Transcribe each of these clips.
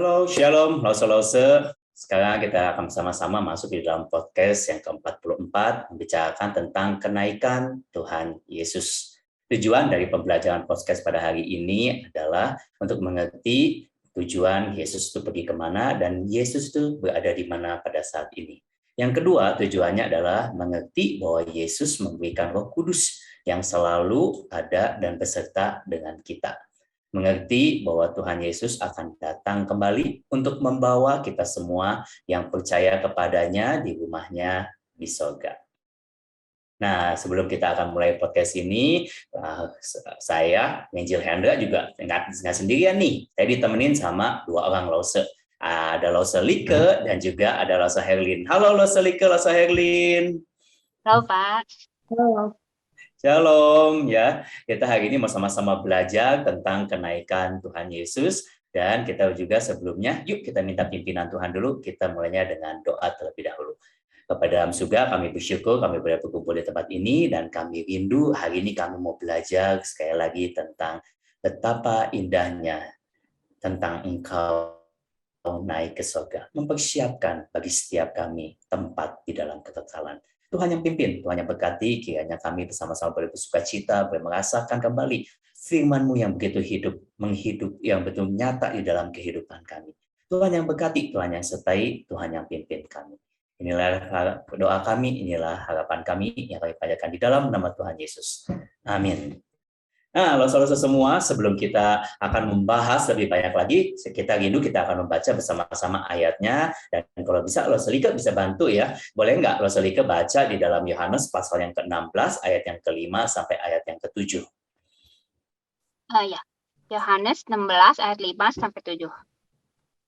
Halo, Shalom, Lause-Lause. Sekarang kita akan sama-sama masuk di dalam podcast yang ke-44, membicarakan tentang kenaikan Tuhan Yesus. Tujuan dari pembelajaran podcast pada hari ini adalah untuk mengerti tujuan Yesus itu pergi kemana dan Yesus itu berada di mana pada saat ini. Yang kedua, tujuannya adalah mengerti bahwa Yesus memberikan Roh Kudus yang selalu ada dan beserta dengan kita. Mengerti bahwa Tuhan Yesus akan datang kembali untuk membawa kita semua yang percaya kepadanya di rumahnya di sorga. Nah, sebelum kita akan mulai podcast ini, saya, Angel Hendra, juga nggak sendirian nih. Saya ditemenin sama dua orang Lause. Ada Lause Like dan juga ada Lause Herlin. Halo Lause Like, Lause Herlin. Halo Pak. Halo. Shalom ya, kita hari ini mau sama-sama belajar tentang kenaikan Tuhan Yesus dan kita juga sebelumnya, yuk kita minta pimpinan Tuhan dulu, kita mulainya dengan doa terlebih dahulu. Kepada dalam surga kami bersyukur kami boleh berkumpul di tempat ini dan kami rindu hari ini kami mau belajar sekali lagi tentang betapa indahnya tentang Engkau naik ke surga, mempersiapkan bagi setiap kami tempat di dalam kekekalan. Tuhan yang pimpin, Tuhan yang berkati, kiranya kami bersama-sama boleh bersuka cita, boleh merasakan kembali firman-Mu yang begitu hidup, menghidup, yang betul nyata di dalam kehidupan kami. Tuhan yang berkati, Tuhan yang sertai, Tuhan yang pimpin kami. Inilah doa kami, inilah harapan kami yang kami panjatkan di dalam nama Tuhan Yesus. Amin. Nah, Lause-Lause semua, sebelum kita akan membahas lebih banyak lagi, kita akan membaca bersama-sama ayatnya, dan kalau bisa Lause Like bisa bantu ya. Boleh nggak Lause Like baca di dalam Yohanes pasal yang ke-16, ayat yang ke-5 sampai ayat yang ke-7? Ya, Yohanes 16 ayat 5 sampai 7.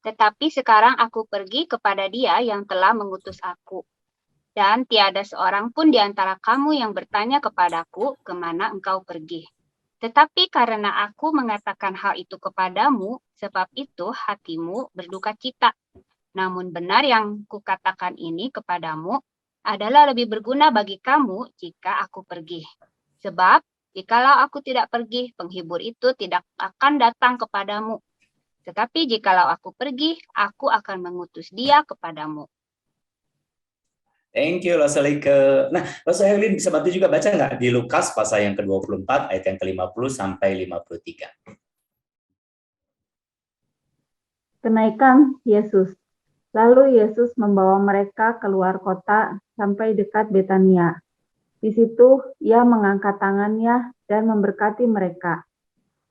Tetapi sekarang aku pergi kepada Dia yang telah mengutus aku. Dan tiada seorang pun di antara kamu yang bertanya kepadaku, kemana engkau pergi. Tetapi karena aku mengatakan hal itu kepadamu, sebab itu hatimu berduka cita. Namun benar yang kukatakan ini kepadamu adalah lebih berguna bagi kamu jika aku pergi. Sebab jikalau aku tidak pergi, penghibur itu tidak akan datang kepadamu. Tetapi jikalau aku pergi, aku akan mengutus Dia kepadamu. Thank you, Lause Like. Nah, Lause Herlin bisa bantu juga baca nggak di Lukas pasal yang ke-24, ayat yang ke-50 sampai 53. Kenaikan Yesus. Lalu Yesus membawa mereka keluar kota sampai dekat Betania. Di situ ia mengangkat tangannya dan memberkati mereka.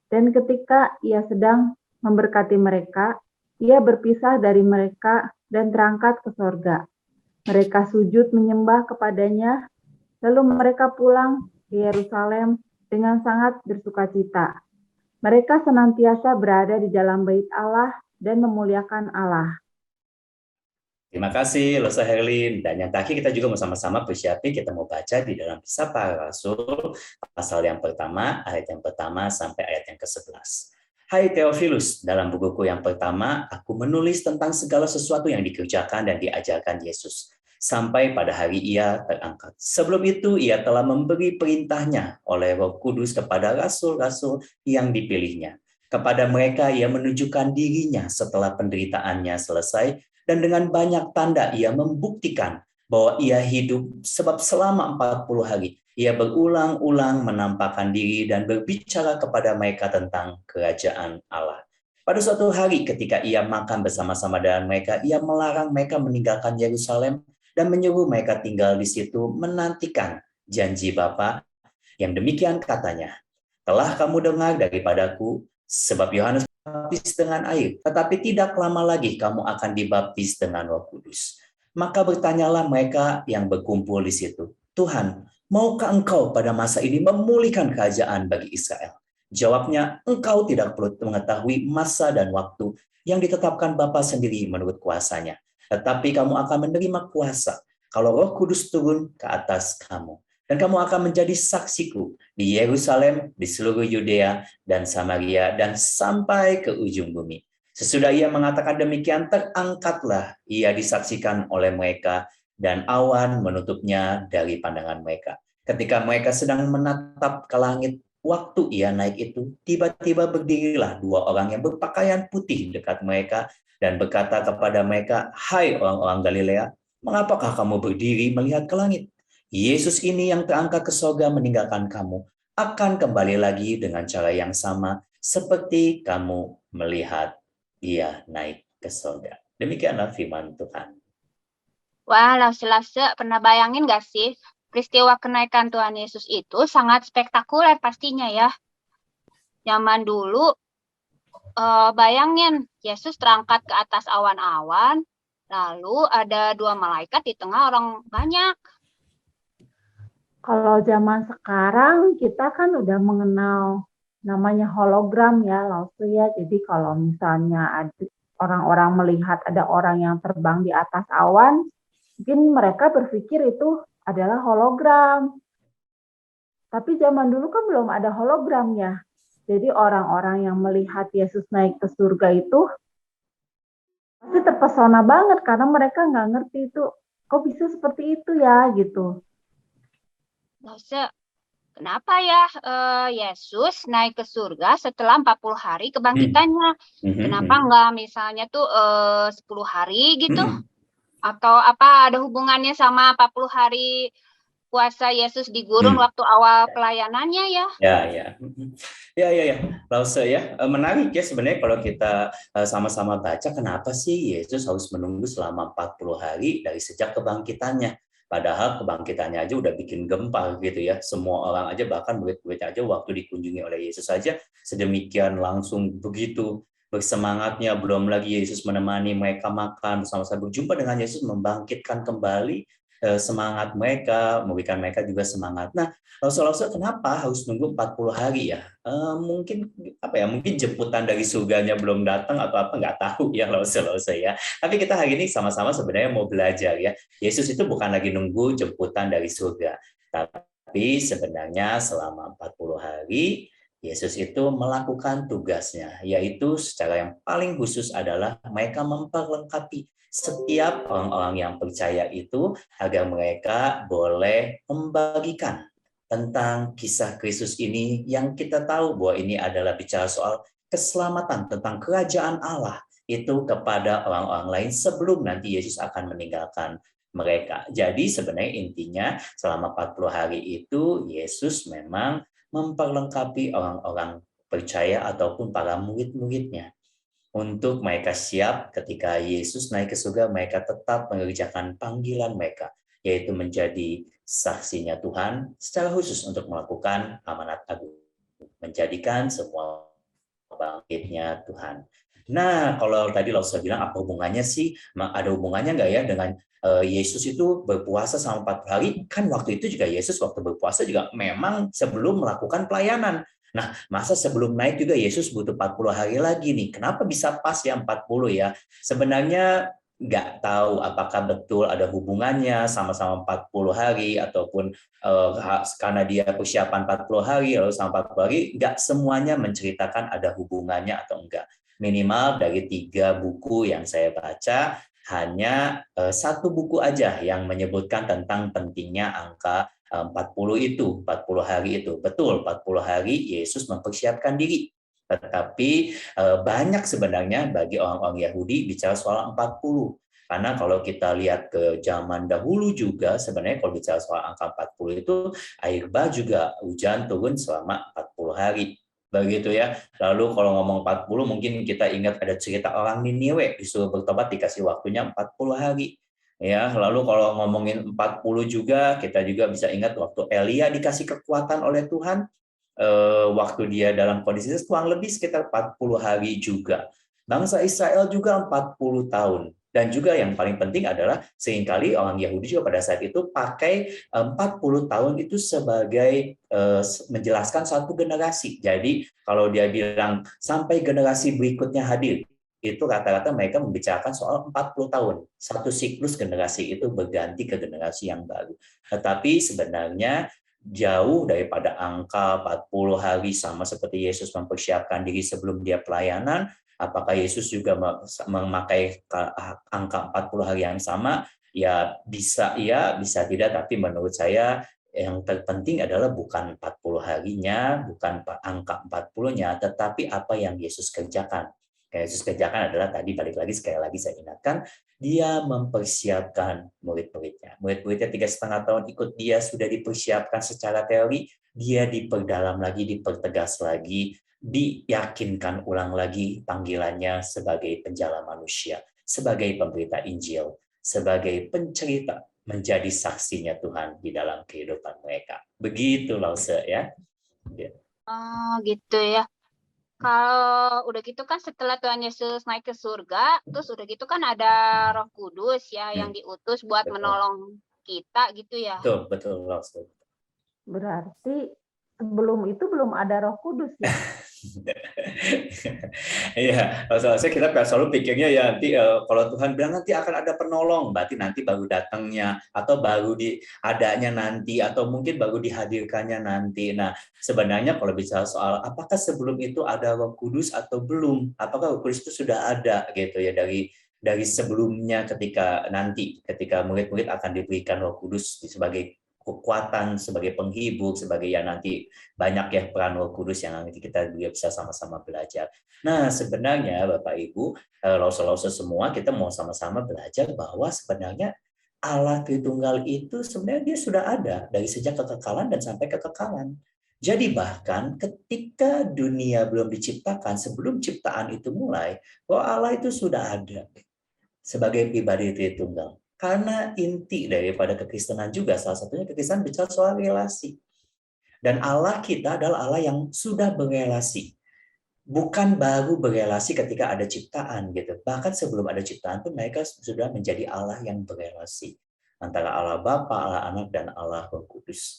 Dan ketika ia sedang memberkati mereka, ia berpisah dari mereka dan terangkat ke sorga. Mereka sujud menyembah kepadanya, lalu mereka pulang ke Yerusalem dengan sangat bersukacita. Mereka senantiasa berada di dalam bait Allah dan memuliakan Allah. Terima kasih, Lause Herlin. Dan yang terakhir kita juga mau sama-sama persiapin, kita mau baca di dalam Kisah Para Rasul, pasal yang pertama, ayat yang pertama sampai ayat yang ke-11. Hai Theophilus, dalam bukuku yang pertama, aku menulis tentang segala sesuatu yang dikerjakan dan diajarkan Yesus, sampai pada hari ia terangkat. Sebelum itu, ia telah memberi perintahnya oleh Roh Kudus kepada rasul-rasul yang dipilihnya. Kepada mereka ia menunjukkan dirinya setelah penderitaannya selesai, dan dengan banyak tanda ia membuktikan bahwa ia hidup sebab selama 40 hari ia berulang-ulang menampakkan diri dan berbicara kepada mereka tentang kerajaan Allah. Pada suatu hari ketika ia makan bersama-sama dengan mereka, ia melarang mereka meninggalkan Yerusalem dan menyuruh mereka tinggal di situ menantikan janji Bapa yang demikian katanya, telah kamu dengar daripadaku, sebab Yohanes dibaptis dengan air, tetapi tidak lama lagi kamu akan dibaptis dengan Roh Kudus. Maka bertanyalah mereka yang berkumpul di situ, Tuhan, maukah engkau pada masa ini memulihkan kerajaan bagi Israel? Jawabnya, engkau tidak perlu mengetahui masa dan waktu yang ditetapkan Bapa sendiri menurut kuasanya. Tetapi kamu akan menerima kuasa kalau Roh Kudus turun ke atas kamu. Dan kamu akan menjadi saksiku di Yerusalem, di seluruh Yudea dan Samaria, dan sampai ke ujung bumi. Sesudah ia mengatakan demikian, terangkatlah ia disaksikan oleh mereka, dan awan menutupnya dari pandangan mereka. Ketika mereka sedang menatap ke langit, waktu ia naik itu, tiba-tiba berdirilah dua orang yang berpakaian putih dekat mereka, dan berkata kepada mereka, "Hai orang-orang Galilea, mengapakah kamu berdiri melihat ke langit? Yesus ini yang terangkat ke sorga meninggalkan kamu, akan kembali lagi dengan cara yang sama seperti kamu melihat dia naik ke sorga." Demikianlah firman Tuhan. Wah, Lause, pernah bayangin gak sih? Peristiwa kenaikan Tuhan Yesus itu sangat spektakuler pastinya ya. Zaman dulu, bayangin Yesus terangkat ke atas awan-awan, lalu ada 2 malaikat di tengah orang banyak. Kalau zaman sekarang kita kan udah mengenal namanya hologram ya, Lause ya. Jadi kalau misalnya ada orang-orang melihat ada orang yang terbang di atas awan, mungkin mereka berpikir itu adalah hologram. Tapi zaman dulu kan belum ada hologram ya. Jadi orang-orang yang melihat Yesus naik ke surga itu pasti terpesona banget karena mereka nggak ngerti itu kok bisa seperti itu ya gitu. Lause, kenapa ya Yesus naik ke surga setelah 40 hari kebangkitannya? Kenapa nggak misalnya tuh 10 hari gitu? Atau apa ada hubungannya sama 40 hari puasa Yesus di gurun waktu awal pelayanannya ya? Ya. Lause ya, menarik ya sebenarnya kalau kita sama-sama baca kenapa sih Yesus harus menunggu selama 40 hari dari sejak kebangkitannya. Padahal kebangkitannya aja udah bikin gempar gitu ya. Semua orang aja bahkan murid-murid aja waktu dikunjungi oleh Yesus aja sedemikian langsung begitu bersemangatnya, belum lagi Yesus menemani mereka makan bersama-sama, berjumpa dengan Yesus membangkitkan kembali semangat mereka, memberikan mereka juga semangat. Nah, Lause kenapa harus nunggu 40 hari ya? Mungkin mungkin jemputan dari surganya belum datang atau apa, nggak tahu ya Lause ya. Tapi kita hari ini sama-sama sebenarnya mau belajar ya. Yesus itu bukan lagi nunggu jemputan dari surga, tapi sebenarnya selama 40 hari Yesus itu melakukan tugasnya, yaitu secara yang paling khusus adalah mereka memperlengkapi setiap orang-orang yang percaya itu agar mereka boleh membagikan tentang kisah Kristus ini yang kita tahu bahwa ini adalah bicara soal keselamatan tentang kerajaan Allah itu kepada orang-orang lain sebelum nanti Yesus akan meninggalkan mereka. Jadi sebenarnya intinya selama 40 hari itu Yesus memang memperlengkapi orang-orang percaya ataupun para murid-muridnya untuk mereka siap ketika Yesus naik ke surga, mereka tetap mengerjakan panggilan mereka, yaitu menjadi saksinya Tuhan secara khusus untuk melakukan amanat agung, menjadikan semua bangkitnya Tuhan. Nah, kalau tadi Lause bilang apa hubungannya sih? Ada hubungannya nggak ya dengan Yesus itu berpuasa selama 40 hari? Kan waktu itu juga Yesus waktu berpuasa juga memang sebelum melakukan pelayanan. Nah, masa sebelum naik juga Yesus butuh 40 hari lagi nih. Kenapa bisa pas ya 40 ya? Sebenarnya nggak tahu apakah betul ada hubungannya sama-sama 40 hari ataupun karena dia persiapan 40 hari lalu sama 40 hari, nggak semuanya menceritakan ada hubungannya atau enggak. Minimal dari 3 buku yang saya baca, hanya 1 buku aja yang menyebutkan tentang pentingnya angka 40 itu, 40 hari itu. Betul, 40 hari Yesus mempersiapkan diri. Tetapi banyak sebenarnya bagi orang-orang Yahudi bicara soal 40. Karena kalau kita lihat ke zaman dahulu juga sebenarnya kalau bicara soal angka 40 itu air bah juga hujan turun selama 40 hari. Begitu ya. Lalu kalau ngomong 40 mungkin kita ingat ada cerita orang Niniwe disuruh bertobat dikasih waktunya 40 hari. Ya, lalu kalau ngomongin 40 juga kita juga bisa ingat waktu Elia dikasih kekuatan oleh Tuhan, waktu dia dalam kondisi itu kurang lebih sekitar 40 hari juga. Bangsa Israel juga 40 tahun. Dan juga yang paling penting adalah seringkali orang Yahudi juga pada saat itu pakai 40 tahun itu sebagai menjelaskan satu generasi. Jadi kalau dia bilang sampai generasi berikutnya hadir, itu rata-rata mereka membicarakan soal 40 tahun. Satu siklus generasi itu berganti ke generasi yang baru. Tetapi sebenarnya jauh daripada angka 40 hari sama seperti Yesus mempersiapkan diri sebelum dia pelayanan. Apakah Yesus juga memakai angka 40 hari yang sama? Ya bisa tidak, tapi menurut saya yang terpenting adalah bukan 40 harinya, bukan angka 40-nya, tetapi apa yang Yesus kerjakan Kayak Yesus kerjakan adalah tadi balik lagi sekali lagi saya ingatkan, dia mempersiapkan murid-muridnya. Murid-muridnya 3,5 tahun ikut dia sudah dipersiapkan secara teori, dia diperdalam lagi, dipertegas lagi, diyakinkan ulang lagi panggilannya sebagai penjala manusia, sebagai pemberita Injil, sebagai pencerita, menjadi saksinya Tuhan di dalam kehidupan mereka. Begitu Lause ya. Oh, gitu ya. Kalau udah gitu kan setelah Tuhan Yesus naik ke surga, terus udah gitu kan ada Roh Kudus ya yang diutus buat Betul. menolong kita gitu ya. Betul. Berarti sebelum itu belum ada Roh Kudus ya? Iya, saya kita selalu pikirnya ya nanti kalau Tuhan bilang nanti akan ada penolong, berarti nanti baru datangnya atau baru adanya nanti atau mungkin baru dihadirkannya nanti. Nah, sebenarnya kalau bicara soal apakah sebelum itu ada Roh Kudus atau belum? Apakah Roh Kudus itu sudah ada gitu ya dari sebelumnya ketika murid-murid akan diberikan Roh Kudus sebagai kekuatan, sebagai penghibur, sebagai yang nanti banyak ya peran Roh Kudus yang nanti kita juga bisa sama-sama belajar. Nah, sebenarnya Bapak Ibu, Lause-lause semua kita mau sama-sama belajar bahwa sebenarnya Allah Tritunggal itu sebenarnya dia sudah ada dari sejak kekekalan dan sampai kekekalan. Jadi bahkan ketika dunia belum diciptakan, sebelum ciptaan itu mulai, bahwa Allah itu sudah ada sebagai pribadi Tritunggal. Karena inti daripada kekristenan juga, salah satunya kekristenan bicara soal relasi. Dan Allah kita adalah Allah yang sudah berelasi. Bukan baru berelasi ketika ada ciptaan gitu. Bahkan sebelum ada ciptaan pun mereka sudah menjadi Allah yang berelasi. Antara Allah Bapa, Allah Anak, dan Allah Roh Kudus.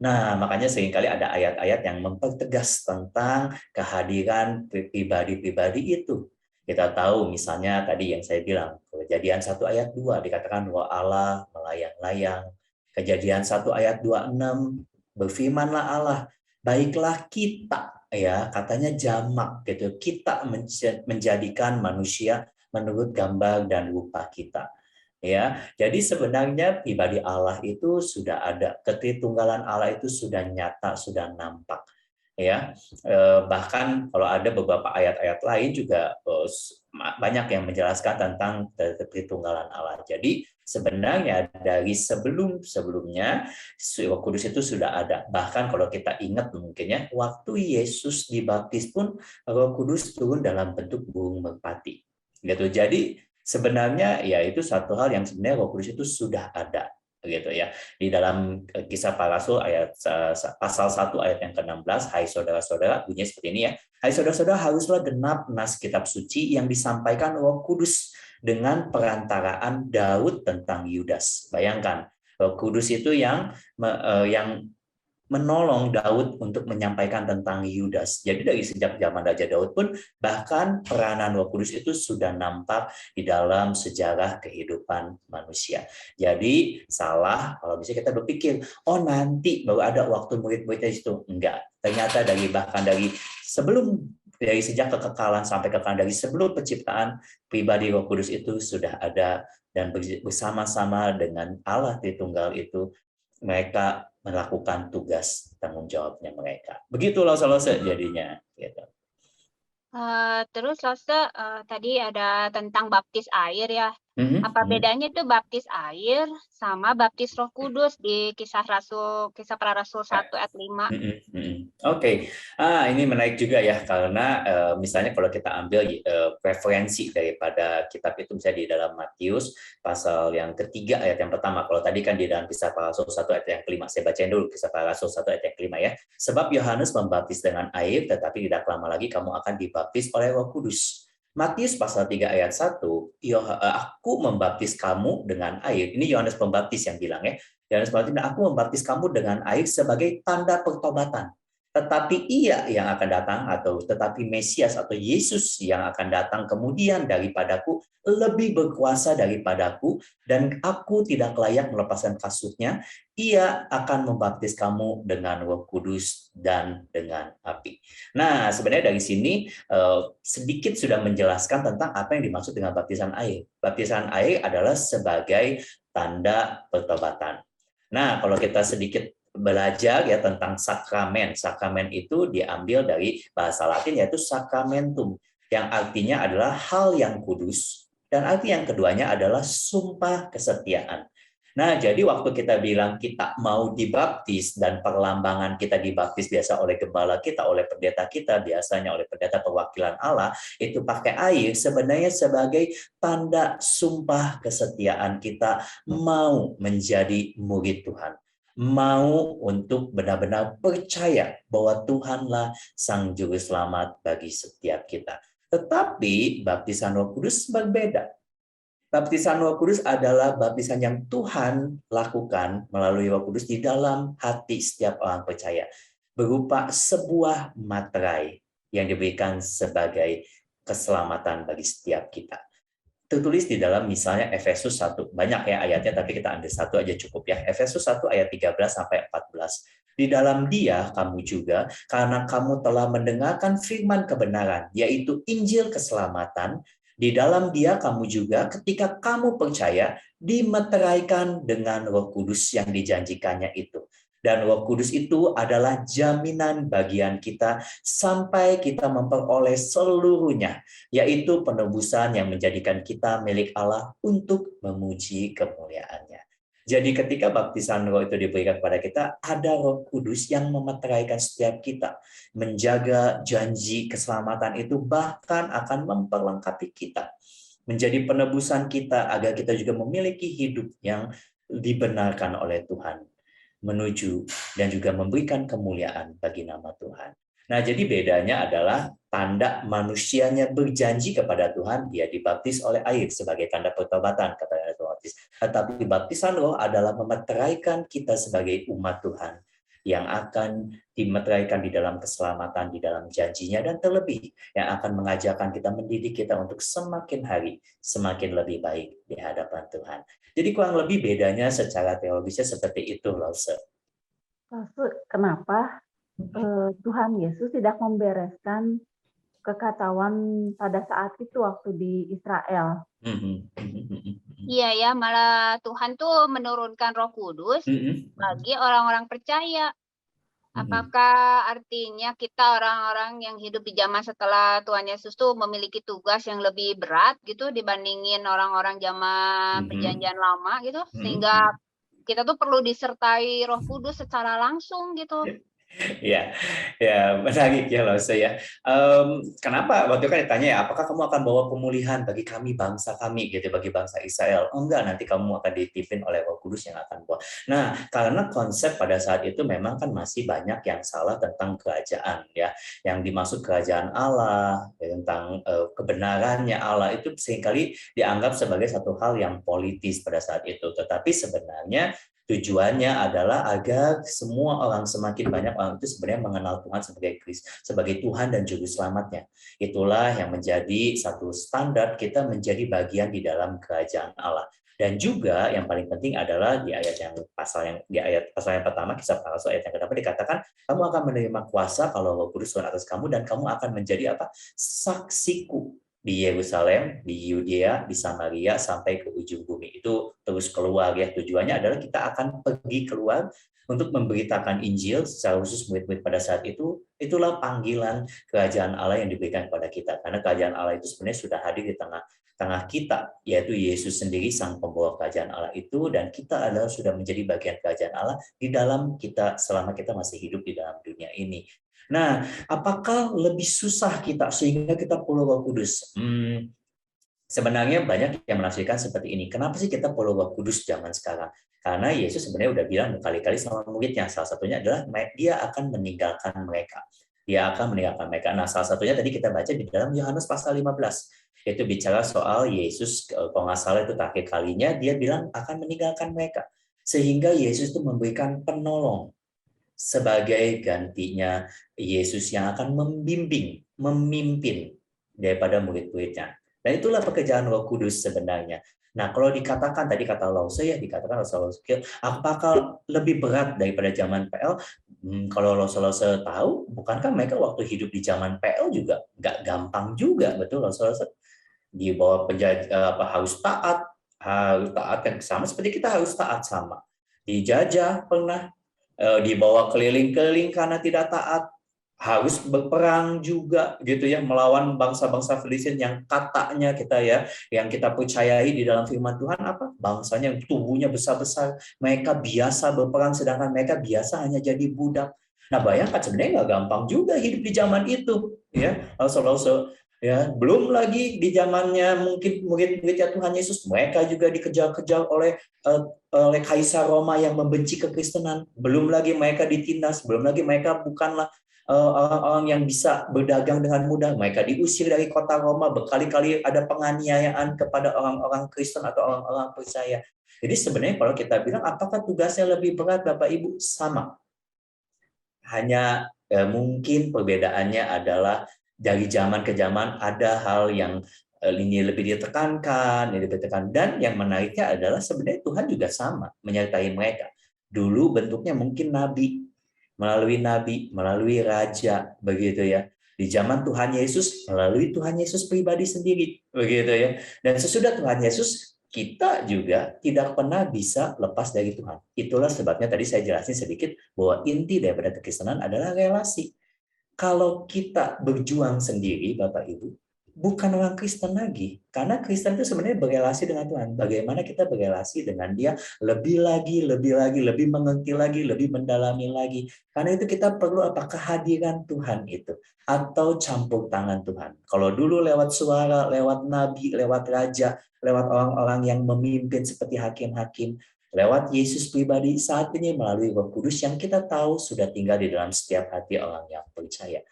Nah, makanya seringkali ada ayat-ayat yang mempertegas tentang kehadiran pribadi-pribadi itu. Kita tahu misalnya tadi yang saya bilang, Kejadian 1 ayat 2 dikatakan bahwa Allah melayang-layang. Kejadian 1 ayat 26 berfirmanlah Allah, baiklah kita, ya katanya jamak gitu, kita menjadikan manusia menurut gambar dan rupa kita. Ya, jadi sebenarnya pribadi Allah itu sudah ada, ketritunggalan Allah itu sudah nyata, sudah nampak. Ya, bahkan kalau ada beberapa ayat-ayat lain juga banyak yang menjelaskan tentang ketritunggalan Allah. Jadi sebenarnya dari sebelumnya Roh Kudus itu sudah ada. Bahkan kalau kita ingat mungkin ya, waktu Yesus dibaptis pun Roh Kudus turun dalam bentuk burung merpati. Gitu. Jadi sebenarnya ya itu satu hal yang sebenarnya Roh Kudus itu sudah ada gitu ya. Di dalam Kisah Para Rasul ayat pasal 1 ayat yang ke-16, hai saudara-saudara, bunyinya seperti ini ya. Hai saudara-saudara, haruslah genap nas kitab suci yang disampaikan Roh Kudus dengan perantaraan Daud tentang Yudas. Bayangkan, Roh Kudus itu yang menolong Daud untuk menyampaikan tentang Yudas. Jadi dari sejak zaman Raja Daud pun bahkan peranan Roh Kudus itu sudah nampak di dalam sejarah kehidupan manusia. Jadi salah kalau bisa kita berpikir, oh nanti baru ada waktu murid-muridnya itu. Enggak. Ternyata bahkan dari sejak kekekalan sampai kekekalan, dari sebelum penciptaan, pribadi Roh Kudus itu sudah ada dan bersama-sama dengan Allah Tritunggal itu mereka melakukan tugas tanggung jawabnya mereka. Begitu Lause jadinya. Gitu. Terus Lause tadi ada tentang baptis air ya. Apa bedanya tuh baptis air sama baptis Roh Kudus di Kisah Para Rasul 1 ayat 5? Oke. Ini menarik juga ya, karena misalnya kalau kita ambil preferensi daripada kitab itu, misalnya di dalam Matius pasal yang ketiga ayat yang pertama. Kalau tadi kan di dalam Kisah Para Rasul 1 ayat yang kelima. Saya bacain dulu Kisah Para Rasul 1 ayat yang kelima ya. Sebab Yohanes membaptis dengan air, tetapi tidak lama lagi kamu akan dibaptis oleh Roh Kudus. Matius pasal 3 ayat 1, aku membaptis kamu dengan air. Ini Yohanes Pembaptis yang bilang ya. Yohanes Pembaptis, aku membaptis kamu dengan air sebagai tanda pertobatan. Tetapi ia yang akan datang, atau tetapi Mesias atau Yesus yang akan datang kemudian daripadaku lebih berkuasa daripadaku, dan aku tidak layak melepaskan kasutnya. Ia akan membaptis kamu dengan Roh Kudus dan dengan api. Nah, sebenarnya dari sini sedikit sudah menjelaskan tentang apa yang dimaksud dengan baptisan air. Baptisan air adalah sebagai tanda pertobatan. Nah, kalau kita sedikit belajar ya tentang sakramen. Sakramen itu diambil dari bahasa Latin yaitu sacramentum, yang artinya adalah hal yang kudus, dan arti yang keduanya adalah sumpah kesetiaan. Nah, jadi waktu kita bilang kita mau dibaptis dan perlambangan kita dibaptis biasa oleh gembala kita, oleh pendeta kita, biasanya oleh pendeta perwakilan Allah, itu pakai air sebenarnya sebagai tanda sumpah kesetiaan kita mau menjadi murid Tuhan. Mau untuk benar-benar percaya bahwa Tuhanlah Sang Juru Selamat bagi setiap kita. Tetapi baptisan Roh Kudus berbeda. Baptisan Roh Kudus adalah baptisan yang Tuhan lakukan melalui Roh Kudus di dalam hati setiap orang percaya, berupa sebuah materai yang diberikan sebagai keselamatan bagi setiap kita. Tertulis di dalam misalnya Efesus 1, banyak ya ayatnya, tapi kita ambil satu aja cukup ya. Efesus 1 ayat 13 sampai 14. Di dalam Dia kamu juga, karena kamu telah mendengarkan firman kebenaran, yaitu Injil keselamatan. Di dalam Dia kamu juga, ketika kamu percaya, dimeteraikan dengan Roh Kudus yang dijanjikannya itu. Dan Roh Kudus itu adalah jaminan bagian kita sampai kita memperoleh seluruhnya, yaitu penebusan yang menjadikan kita milik Allah untuk memuji kemuliaannya. Jadi ketika baptisan Roh itu diberikan kepada kita, ada Roh Kudus yang memeteraikan setiap kita, menjaga janji keselamatan itu, bahkan akan memperlengkapi kita, menjadi penebusan kita agar kita juga memiliki hidup yang dibenarkan oleh Tuhan, menuju dan juga memberikan kemuliaan bagi nama Tuhan. Nah, jadi bedanya adalah tanda manusianya berjanji kepada Tuhan, dia dibaptis oleh air sebagai tanda pertobatan kepada Tuhan. Tetapi baptisan Roh adalah memeteraikan kita sebagai umat Tuhan yang akan dimeteraikan di dalam keselamatan, di dalam janjinya, dan terlebih yang akan mengajarkan kita, mendidik kita untuk semakin hari semakin lebih baik di hadapan Tuhan. Jadi kurang lebih bedanya secara teologisnya seperti itu, Lause. Kenapa Tuhan Yesus tidak membereskan kekacauan pada saat itu waktu di Israel? Iya ya, malah Tuhan tuh menurunkan Roh Kudus bagi orang-orang percaya. Apakah artinya kita orang-orang yang hidup di zaman setelah Tuhan Yesus tuh memiliki tugas yang lebih berat gitu dibandingin orang-orang zaman Perjanjian Lama gitu, sehingga kita tuh perlu disertai Roh Kudus secara langsung gitu? Ya, menarik ya Lause ya. Kenapa waktu itu kan ditanya ya, apakah kamu akan bawa pemulihan bagi kami, bangsa kami gitu, bagi bangsa Israel? Oh, enggak, nanti kamu akan dipimpin oleh Roh Kudus yang akan bawa. Nah, karena konsep pada saat itu memang kan masih banyak yang salah tentang kerajaan ya, yang dimaksud kerajaan Allah, tentang kebenarannya Allah itu seringkali dianggap sebagai satu hal yang politis pada saat itu. Tetapi sebenarnya tujuannya adalah agar semua orang, semakin banyak orang itu sebenarnya mengenal Tuhan sebagai Tuhan dan Juru Selamatnya. Itulah yang menjadi satu standar kita menjadi bagian di dalam kerajaan Allah. Dan juga yang paling penting adalah di ayat pasal yang pertama, Kisah Para Rasul ayat yang ke-8 dikatakan, kamu akan menerima kuasa kalau Roh Kudus turun atas kamu, dan kamu akan menjadi apa? Saksiku di Yerusalem, di Yudea, di Samaria, sampai ke ujung bumi. Itu terus keluar ya. Tujuannya adalah kita akan pergi keluar untuk memberitakan Injil, secara khusus murid-murid pada saat itu. Itulah panggilan kerajaan Allah yang diberikan kepada kita. Karena kerajaan Allah itu sebenarnya sudah hadir di tengah kita, yaitu Yesus sendiri sang pembawa kerajaan Allah itu, dan kita adalah sudah menjadi bagian kerajaan Allah di dalam kita selama kita masih hidup di dalam dunia ini. Nah, apakah lebih susah kita sehingga kita perlu Roh Kudus? Sebenarnya banyak yang menafsirkan seperti ini. Kenapa sih kita perlu Roh Kudus zaman sekarang? Karena Yesus sebenarnya udah bilang berkali-kali sama muridnya. Salah satunya adalah dia akan meninggalkan mereka. Dia akan meninggalkan mereka. Nah, salah satunya tadi kita baca di dalam Yohanes pasal 15. Itu bicara soal Yesus, kalau nggak salah itu terakhir kalinya, dia bilang akan meninggalkan mereka. Sehingga Yesus itu memberikan penolong sebagai gantinya Yesus yang akan membimbing, memimpin daripada murid-muridnya. Dan itulah pekerjaan Roh Kudus sebenarnya. Nah, kalau dikatakan tadi kata Lause ya, dikatakan Lause, apakah lebih berat daripada zaman PL? Kalau Lause tahu, bukankah mereka waktu hidup di zaman PL juga nggak gampang juga, betul Lause? Di bawah penjajah harus taat yang sama seperti kita harus taat sama. Dijajah pernah, dibawa keliling-keliling karena tidak taat, harus berperang juga gitu ya, melawan bangsa-bangsa Filistin yang katanya kita ya, yang kita percayai di dalam firman Tuhan apa? Bangsanya yang tubuhnya besar-besar, mereka biasa berperang sedangkan mereka biasa hanya jadi budak. Nah, bayangkan sebenarnya nggak gampang juga hidup di zaman itu ya. Also, ya, belum lagi di zamannya mungkin murid-murid Tuhan Yesus, mereka juga dikejar-kejar oleh Kaisar Roma yang membenci kekristenan. Belum lagi mereka ditindas, belum lagi mereka bukanlah orang-orang yang bisa berdagang dengan mudah. Mereka diusir dari kota Roma, berkali-kali ada penganiayaan kepada orang-orang Kristen atau orang-orang percaya. Jadi sebenarnya kalau kita bilang apakah tugasnya lebih berat, Bapak Ibu? Sama. Hanya mungkin perbedaannya adalah dari zaman ke zaman ada hal yang ini lebih ditekankan, dan yang menariknya adalah sebenarnya Tuhan juga sama menyertai mereka. Dulu bentuknya mungkin nabi, melalui raja, begitu ya. Di zaman Tuhan Yesus, melalui Tuhan Yesus pribadi sendiri, begitu ya. Dan sesudah Tuhan Yesus, kita juga tidak pernah bisa lepas dari Tuhan. Itulah sebabnya tadi saya jelasin sedikit bahwa inti daripada kekristenan adalah relasi. Kalau kita berjuang sendiri, Bapak Ibu, bukan orang Kristen lagi. Karena Kristen itu sebenarnya berelasi dengan Tuhan. Bagaimana kita berelasi dengan Dia lebih lagi, lebih mengerti lagi, lebih mendalami lagi. Karena itu kita perlu apa? Kehadiran Tuhan itu. Atau campur tangan Tuhan. Kalau dulu lewat suara, lewat nabi, lewat raja, lewat orang-orang yang memimpin seperti hakim-hakim, lewat Yesus pribadi, saat ini melalui Roh Kudus yang kita tahu sudah tinggal di dalam setiap hati orang yang percaya.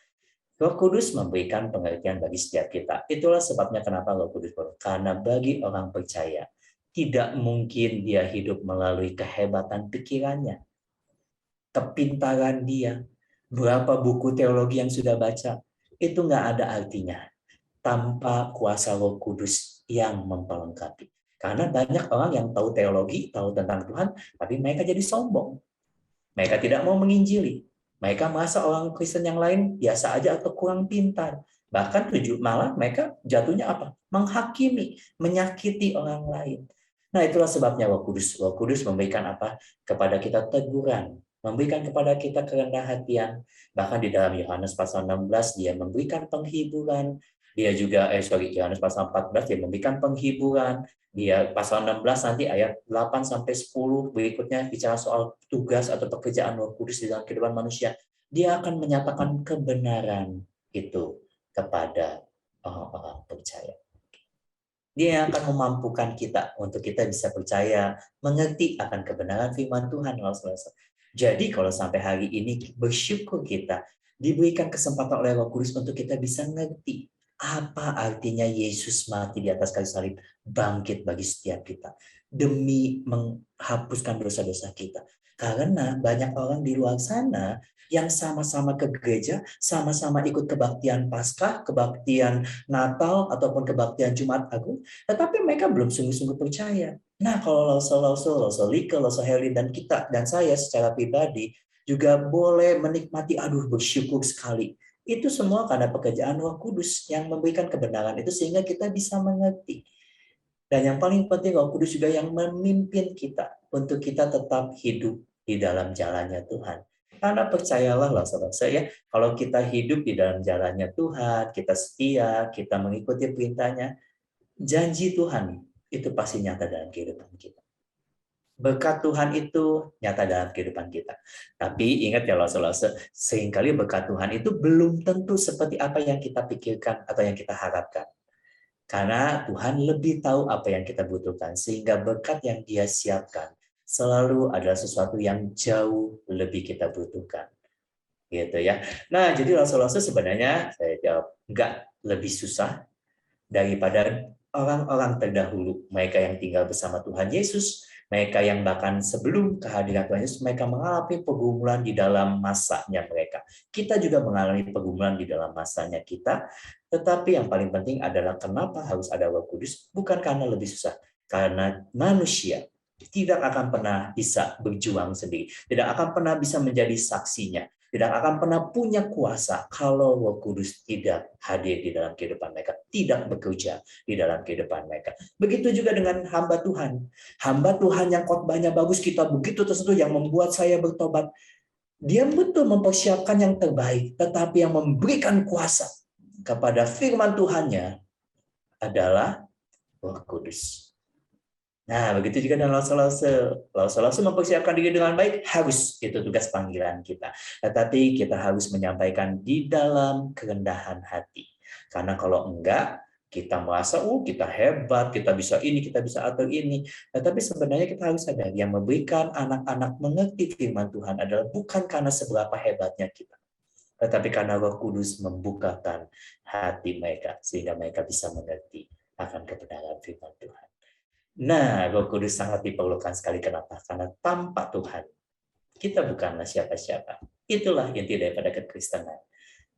Roh Kudus memberikan pengertian bagi setiap kita. Itulah sebabnya kenapa Roh Kudus berkata, karena bagi orang percaya, tidak mungkin dia hidup melalui kehebatan pikirannya, kepintaran dia, berapa buku teologi yang sudah baca, itu nggak ada artinya tanpa kuasa Roh Kudus yang memperlengkapi. Karena banyak orang yang tahu teologi, tahu tentang Tuhan, tapi mereka jadi sombong. Mereka tidak mau menginjili. Mereka merasa orang Kristen yang lain biasa aja atau kurang pintar. Bahkan malah mereka jatuhnya apa? Menghakimi, menyakiti orang lain. Nah, itulah sebabnya Roh Kudus. Roh Kudus memberikan apa? Kepada kita teguran, memberikan kepada kita kerendahan hatian. Bahkan di dalam Yohanes pasal 16 dia memberikan penghiburan. Dia juga Yohanes pasal 14 dia memberikan penghiburan. Dia pasal 16 nanti ayat 8 sampai 10 berikutnya bicara soal tugas atau pekerjaan Roh Kudus di dalam kehidupan manusia. Dia akan menyatakan kebenaran itu kepada orang-orang percaya. Dia akan memampukan kita untuk kita bisa percaya, mengerti akan kebenaran firman Tuhan. Jadi kalau sampai hari ini bersyukur kita diberikan kesempatan oleh Roh Kudus untuk kita bisa mengerti apa artinya Yesus mati di atas kayu salib, bangkit bagi setiap kita demi menghapuskan dosa-dosa kita. Karena banyak orang di luar sana yang sama-sama ke gereja, sama-sama ikut kebaktian Paskah, kebaktian Natal ataupun kebaktian Jumat Agung, tetapi mereka belum sungguh-sungguh percaya. Nah, kalau Lika, Heli, dan kita dan saya secara pribadi juga boleh menikmati, bersyukur sekali. Itu semua karena pekerjaan Roh Kudus yang memberikan kebenaran itu sehingga kita bisa mengerti. Dan yang paling penting Roh Kudus juga yang memimpin kita untuk kita tetap hidup di dalam jalannya Tuhan. Karena percayalah saudara, kalau kita hidup di dalam jalannya Tuhan, kita setia, kita mengikuti perintahnya, janji Tuhan itu pasti nyata dalam kehidupan kita. Berkat Tuhan itu nyata dalam kehidupan kita. Tapi ingat ya saudara, seringkali berkat Tuhan itu belum tentu seperti apa yang kita pikirkan atau yang kita harapkan. Karena Tuhan lebih tahu apa yang kita butuhkan, sehingga berkat yang Dia siapkan selalu adalah sesuatu yang jauh lebih kita butuhkan. Gitu ya. Nah, jadi saudara sebenarnya saya jawab nggak lebih susah daripada orang-orang terdahulu, mereka yang tinggal bersama Tuhan Yesus, mereka yang bahkan sebelum kehadiran Tuhan Yesus, mereka mengalami pergumulan di dalam masanya mereka. Kita juga mengalami pergumulan di dalam masanya kita, tetapi yang paling penting adalah kenapa harus ada Roh Kudus, bukan karena lebih susah, karena manusia tidak akan pernah bisa berjuang sendiri, tidak akan pernah bisa menjadi saksinya, tidak akan pernah punya kuasa kalau Roh Kudus tidak hadir di dalam kehidupan mereka, tidak bekerja di dalam kehidupan mereka. Begitu juga dengan hamba Tuhan. Hamba Tuhan yang khotbahnya bagus, kita begitu tersentuh yang membuat saya bertobat. Dia betul mempersiapkan yang terbaik, tetapi yang memberikan kuasa kepada firman Tuhannya adalah Roh Kudus. Nah, begitu juga dengan lause-lause. Lause-lause mempersiapkan diri dengan baik, harus itu tugas panggilan kita. Tetapi kita harus menyampaikan di dalam kerendahan hati. Karena kalau enggak, kita merasa, kita hebat, kita bisa ini, kita bisa atur ini. Tetapi sebenarnya kita harus sadar, yang memberikan anak-anak mengerti firman Tuhan adalah bukan karena seberapa hebatnya kita, tetapi karena Roh Kudus membukakan hati mereka, sehingga mereka bisa mengerti akan kebenaran firman Tuhan. Nah, Roh Kudus sangat diperlukan sekali. Kenapa? Karena tanpa Tuhan, kita bukanlah siapa-siapa. Itulah inti daripada kekristenan,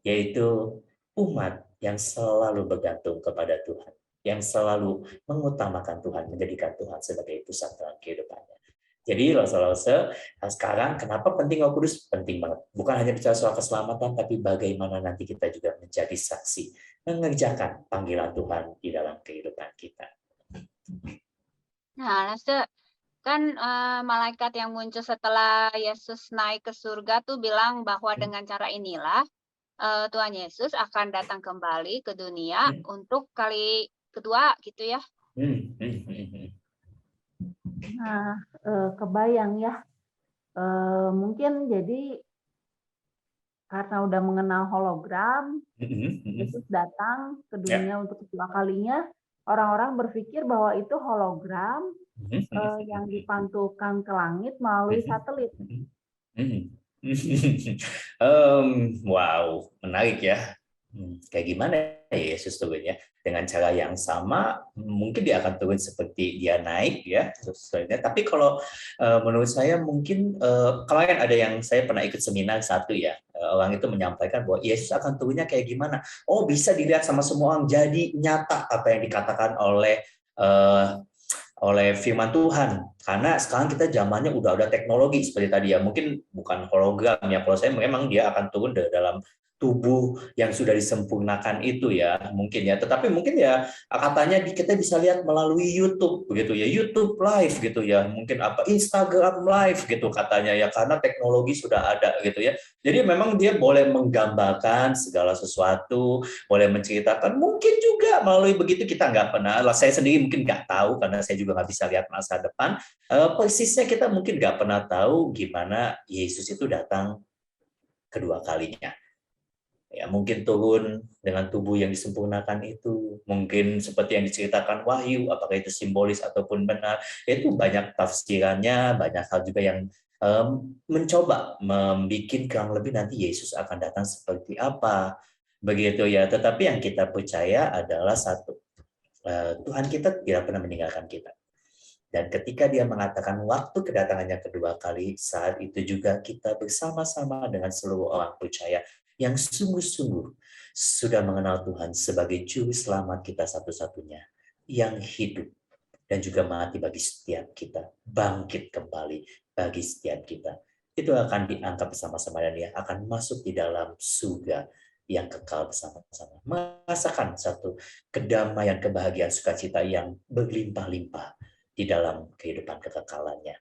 yaitu umat yang selalu bergantung kepada Tuhan, yang selalu mengutamakan Tuhan, menjadikan Tuhan sebagai pusat dalam kehidupannya. Jadi, lause-lause, sekarang kenapa penting Roh Kudus? Penting banget. Bukan hanya bicara soal keselamatan, tapi bagaimana nanti kita juga menjadi saksi, mengerjakan panggilan Tuhan di dalam kehidupan kita. Nah, kan malaikat yang muncul setelah Yesus naik ke surga tuh bilang bahwa dengan cara inilah Tuhan Yesus akan datang kembali ke dunia untuk kali kedua gitu ya. Nah, kebayang ya. Mungkin jadi karena udah mengenal hologram, Yesus datang ke dunia untuk kedua kalinya, orang-orang berpikir bahwa itu hologram yang dipantulkan ke langit melalui satelit. Wow, menarik ya. Kayak gimana ya Yesus turun ya? Dengan cara yang sama, mungkin dia akan turun seperti dia naik ya. Tapi kalau menurut saya mungkin kemarin ada yang saya pernah ikut seminar satu ya, orang itu menyampaikan bahwa Yesus akan turunnya kayak gimana? Oh, bisa dilihat sama semua orang, jadi nyata apa yang dikatakan oleh firman Tuhan. Karena sekarang kita zamannya udah ada teknologi seperti tadi ya, mungkin bukan hologram ya, kalau saya memang dia akan turun dalam tubuh yang sudah disempurnakan itu ya, mungkin ya. Tetapi mungkin ya katanya kita bisa lihat melalui YouTube begitu ya, YouTube live gitu ya, mungkin Instagram live gitu katanya ya, karena teknologi sudah ada gitu ya. Jadi memang dia boleh menggambarkan segala sesuatu, boleh menceritakan, mungkin juga melalui begitu kita nggak pernah, saya sendiri mungkin nggak tahu karena saya juga nggak bisa lihat masa depan, persisnya kita mungkin nggak pernah tahu gimana Yesus itu datang kedua kalinya. Ya, mungkin turun dengan tubuh yang disempurnakan itu, mungkin seperti yang diceritakan Wahyu, apakah itu simbolis ataupun benar, itu banyak tafsirannya, banyak hal juga yang mencoba membuat kurang lebih nanti Yesus akan datang seperti apa, begitu ya. Tetapi yang kita percaya adalah satu, Tuhan kita tidak pernah meninggalkan kita. Dan ketika dia mengatakan waktu kedatangannya kedua kali, saat itu juga kita bersama-sama dengan seluruh orang percaya yang sungguh-sungguh sudah mengenal Tuhan sebagai juru selamat kita satu-satunya, yang hidup dan juga mati bagi setiap kita, bangkit kembali bagi setiap kita. Itu akan diangkat bersama-sama dan dia akan masuk di dalam surga yang kekal bersama-sama. Merasakan satu kedamaian, kebahagiaan, sukacita yang berlimpah-limpah di dalam kehidupan kekekalannya.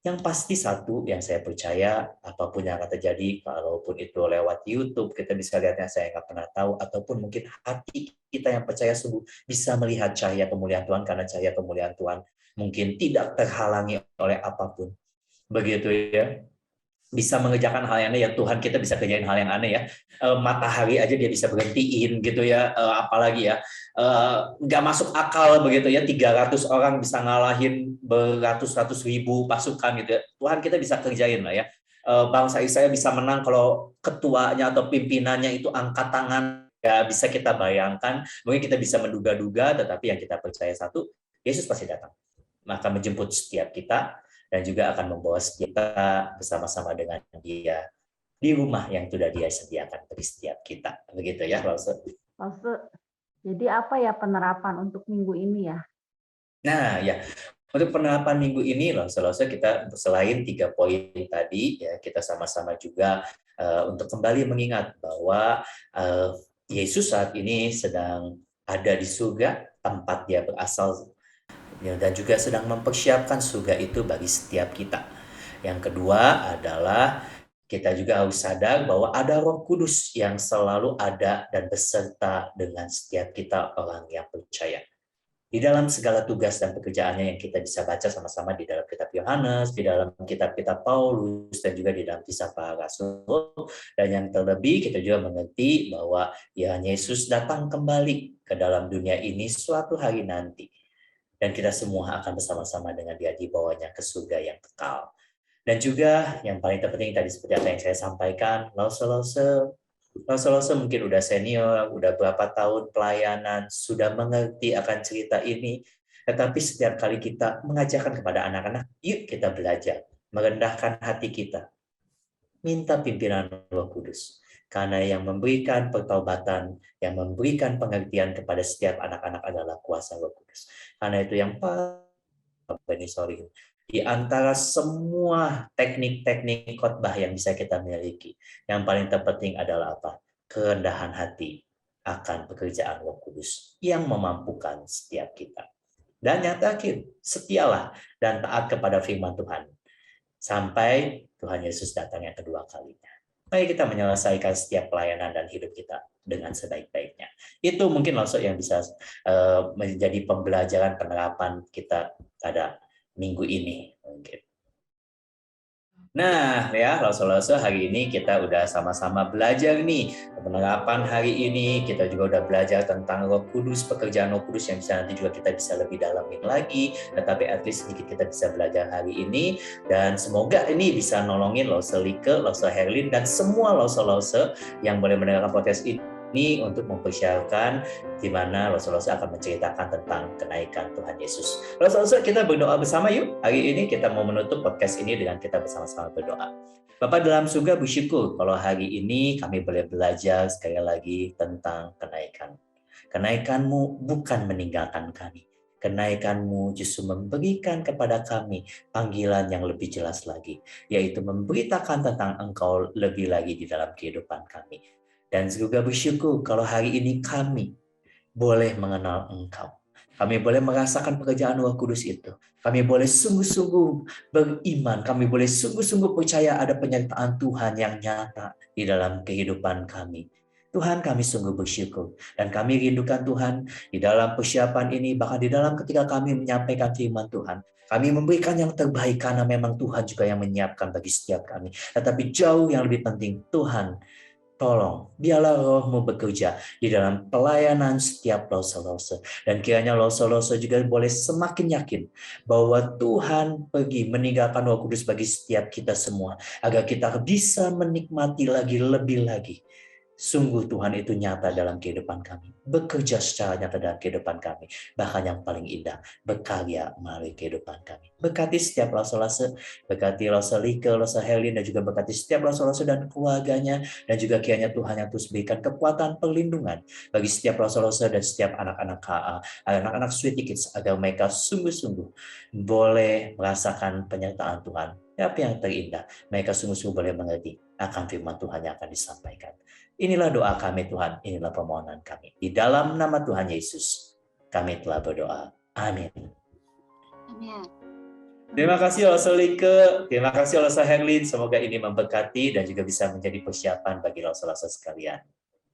Yang pasti satu yang saya percaya, apapun yang akan terjadi, kalaupun itu lewat YouTube, kita bisa lihatnya, saya nggak pernah tahu, ataupun mungkin hati kita yang percaya sungguh bisa melihat cahaya kemuliaan Tuhan, karena cahaya kemuliaan Tuhan mungkin tidak terhalangi oleh apapun. Begitu ya. Bisa mengerjakan hal yang aneh ya, Tuhan kita bisa kerjain hal yang aneh ya, matahari aja dia bisa berhentiin gitu ya, apalagi ya, nggak masuk akal begitu ya, 300 orang bisa ngalahin beratus-ratus ribu pasukan gitu ya, Tuhan kita bisa kerjain lah ya. Bangsa Israel bisa menang kalau ketuanya atau pimpinannya itu angkat tangan, ya bisa kita bayangkan, mungkin kita bisa menduga-duga, tetapi yang kita percaya satu, Yesus pasti datang, maka menjemput setiap kita, dan juga akan membawa kita bersama-sama dengan dia di rumah yang sudah dia sediakan bagi setiap kita. Begitu ya, Lause. Jadi apa ya penerapan untuk minggu ini ya? Nah, ya. Untuk penerapan minggu ini, Lause, kita selain 3 poin tadi, ya kita sama-sama juga untuk kembali mengingat bahwa Yesus saat ini sedang ada di surga, tempat dia berasal, dan juga sedang mempersiapkan surga itu bagi setiap kita. Yang kedua adalah kita juga harus sadar bahwa ada Roh Kudus yang selalu ada dan beserta dengan setiap kita orang yang percaya. Di dalam segala tugas dan pekerjaannya yang kita bisa baca sama-sama di dalam kitab Yohanes, di dalam kitab-kitab Paulus, dan juga di dalam kisah para rasul. Dan yang terlebih kita juga mengerti bahwa ya Yesus datang kembali ke dalam dunia ini suatu hari nanti. Dan kita semua akan bersama-sama dengan Dia dibawanya ke surga yang kekal. Dan juga yang paling terpenting tadi seperti apa yang saya sampaikan, Lause mungkin udah senior, udah berapa tahun pelayanan, sudah mengerti akan cerita ini. Tetapi setiap kali kita mengajarkan kepada anak-anak, yuk kita belajar, merendahkan hati kita. Minta pimpinan Roh Kudus. Karena yang memberikan pertaubatan, yang memberikan pengertian kepada setiap anak-anak adalah kuasa Roh Kudus. Karena itu yang di antara semua teknik-teknik khotbah yang bisa kita miliki, yang paling terpenting adalah apa? Kerendahan hati akan pekerjaan Roh Kudus yang memampukan setiap kita. Dan yang terakhir, setialah dan taat kepada firman Tuhan sampai Tuhan Yesus datang yang kedua kalinya. Mari kita menyelesaikan setiap pelayanan dan hidup kita dengan sebaik-baiknya. Itu mungkin langsung yang bisa menjadi pembelajaran penerapan kita pada minggu ini mungkin. Nah, ya, Lauso-Lauso, hari ini kita udah sama-sama belajar nih penerapan hari ini. Kita juga udah belajar tentang Roh Kudus, pekerjaan Roh Kudus yang bisa nanti juga kita bisa lebih dalamin lagi. Tetapi at least sedikit kita bisa belajar hari ini. Dan semoga ini bisa nolongin Lauso Like, Lauso Herlin, dan semua Lauso-Lauso yang boleh mendengarkan podcast ini untuk mempersiapkan di mana Lauso-Lauso akan menceritakan tentang kenaikan Tuhan Yesus. Lauso-Lauso, kita berdoa bersama yuk. Hari ini kita mau menutup podcast ini dengan kita bersama-sama berdoa. Bapa dalam surga, bersyukur kalau hari ini kami boleh belajar sekali lagi tentang kenaikan. Kenaikan-Mu bukan meninggalkan kami. Kenaikan-Mu justru memberikan kepada kami panggilan yang lebih jelas lagi, yaitu memberitakan tentang Engkau lebih lagi di dalam kehidupan kami. Dan juga bersyukur kalau hari ini kami boleh mengenal Engkau. Kami boleh merasakan pekerjaan Roh Kudus itu. Kami boleh sungguh-sungguh beriman. Kami boleh sungguh-sungguh percaya ada penyertaan Tuhan yang nyata di dalam kehidupan kami. Tuhan, kami sungguh bersyukur. Dan kami rindukan Tuhan di dalam persiapan ini, bahkan di dalam ketika kami menyampaikan firman Tuhan. Kami memberikan yang terbaik karena memang Tuhan juga yang menyiapkan bagi setiap kami. Tetapi jauh yang lebih penting, Tuhan, tolong, biarlah Roh-Mu bekerja di dalam pelayanan setiap Lauso-Lauso. Dan kiranya Lauso-Lauso juga boleh semakin yakin bahwa Tuhan pergi meninggalkan Roh Kudus bagi setiap kita semua. Agar kita bisa menikmati lagi lebih lagi. Sungguh Tuhan itu nyata dalam kehidupan kami. Bekerja secara nyata dalam kehidupan kami. Bahkan yang paling indah, berkarya melalui kehidupan kami. Berkati setiap Lauso-Lauso, berkati Lauso Like, Lauso Herlin, dan juga berkati setiap Lauso-Lauso dan keluarganya. Dan juga kiranya Tuhan yang terus berikan kekuatan perlindungan bagi setiap Lauso-Lauso dan setiap anak-anak KA, anak-anak Sweetie Kids, agar mereka sungguh-sungguh boleh merasakan penyertaan Tuhan. Tapi yang terindah, mereka sungguh-sungguh boleh mengerti akan firman Tuhan yang akan disampaikan. Inilah doa kami Tuhan, inilah permohonan kami. Di dalam nama Tuhan Yesus, kami telah berdoa. Amin. Amin. Terima kasih Lauso Like, terima kasih Lauso Herlin. Semoga ini memberkati dan juga bisa menjadi persiapan bagi Lauso-Lauso sekalian.